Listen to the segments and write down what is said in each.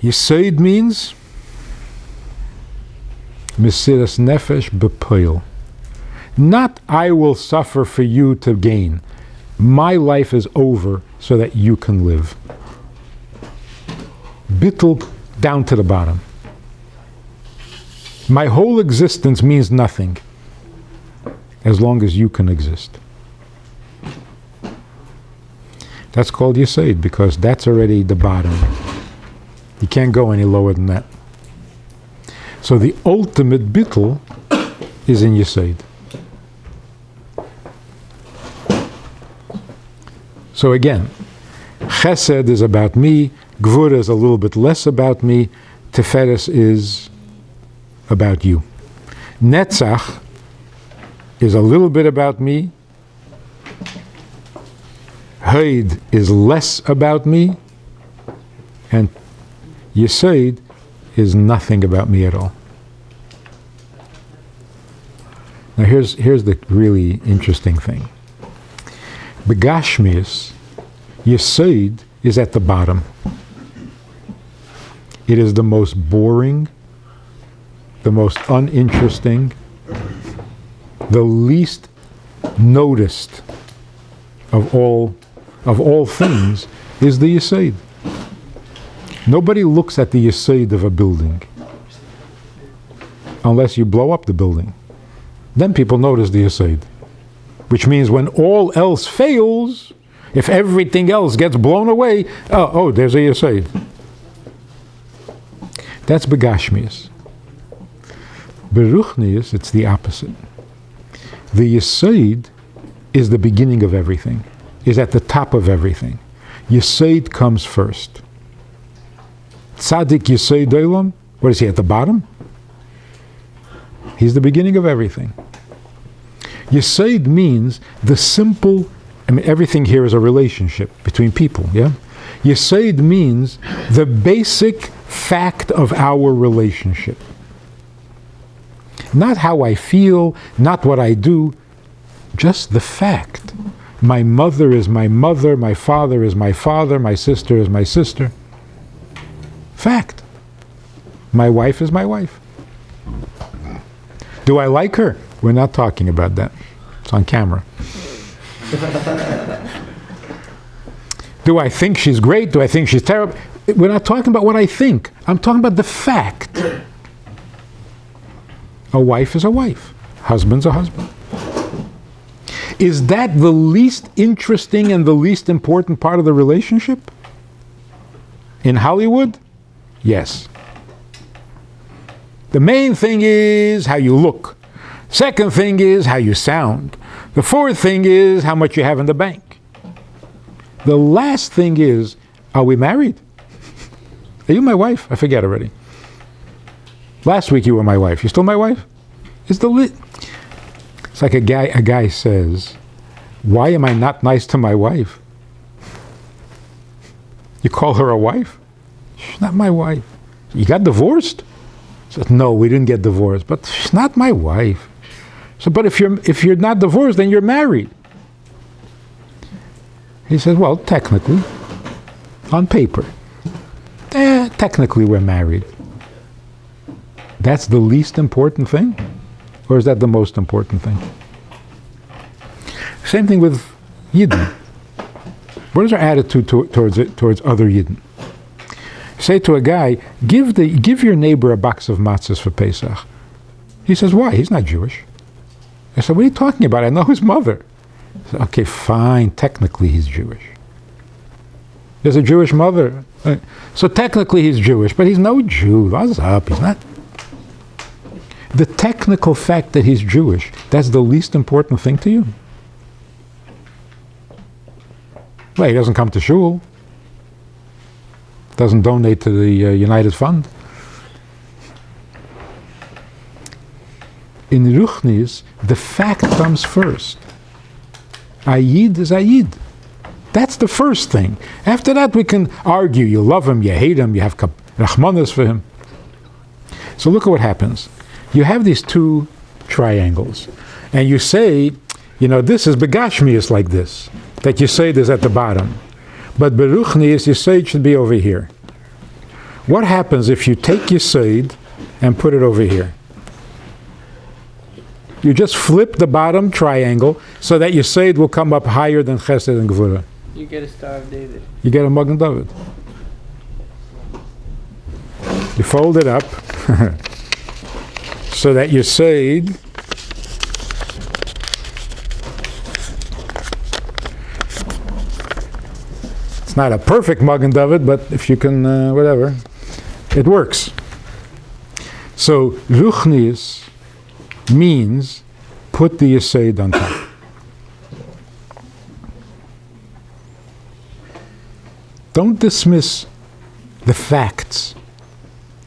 Yesod means Mesiras Nefesh B'Poil. Not I will suffer for you to gain. My life is over so that you can live. Bittul down to the bottom. My whole existence means nothing as long as you can exist. That's called Yesod because that's already the bottom. You can't go any lower than that. So the ultimate bittul is in Yesod. So again, Chesed is about me, Gvura is a little bit less about me, Tiferes is about you. Netzach is a little bit about me, Hod is less about me, and Yesod is nothing about me at all. Now here's the really interesting thing. Begashmius, Yesod is at the bottom. It is the most boring, the most uninteresting, the least noticed of all things is the Yesod. Nobody looks at the Yesod of a building unless you blow up the building. Then people notice the Yesod. Which means when all else fails, if everything else gets blown away, oh, there's a Yesod. That's Begashmius. Beruchnius, it's the opposite. The Yesod is the beginning of everything, is at the top of everything. Yesod comes first. Tzaddik Yesod Olam, what is he, at the bottom? He's the beginning of everything. Yesod means the simple, everything here is a relationship between people, yeah? Yesod means the basic fact of our relationship. Not how I feel, not what I do, just the fact. My mother is my mother, my father is my father, my sister is my sister. Fact. My wife is my wife. Do I like her? We're not talking about that. It's on camera. Do I think she's great? Do I think she's terrible? We're not talking about what I think. I'm talking about the fact. A wife is a wife. Husband's a husband. Is that the least interesting and the least important part of the relationship? In Hollywood? Yes. The main thing is how you look. Second thing is how you sound. The fourth thing is how much you have in the bank. The last thing is, are we married? Are you my wife? I forget already. Last week you were my wife. You still my wife? It's like a guy says, why am I not nice to my wife? You call her a wife? She's not my wife. You got divorced? He says, no, we didn't get divorced, but she's not my wife. So, but if you're not divorced, then you're married. He says, well, technically, on paper, technically we're married. That's the least important thing? Or is that the most important thing? Same thing with Yidden. What is our attitude towards other Yidden? Say to a guy, give your neighbor a box of matzahs for Pesach. He says, why? He's not Jewish. I said, what are you talking about? I know his mother. I said, okay, fine, technically he's Jewish. There's a Jewish mother. So technically he's Jewish, but he's no Jew. What's up? He's not. The technical fact that he's Jewish, that's the least important thing to you? Well, he doesn't come to shul. Doesn't donate to the United Fund. In Ruchnis, the fact comes first. Ayid is Ayid. That's the first thing. After that, we can argue. You love him, you hate him, you have rachmanas for him. So look at what happens. You have these two triangles, and you say, this is begashmius like this, that Yesod is at the bottom. But beruchnius, Yesod should be over here. What happens if you take Yesod and put it over here? You just flip the bottom triangle so that Yesod will come up higher than Chesed and Gvura. You get a Star of David. You get a Magen David. You fold it up so that Yesod it's not a perfect Magen David, but if you can, whatever, it works. So Ruchnius means put the Yesod on top. Don't dismiss the facts,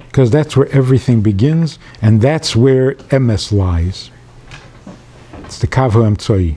because that's where everything begins, and that's where emes lies. It's the Kav HaEmtzoi.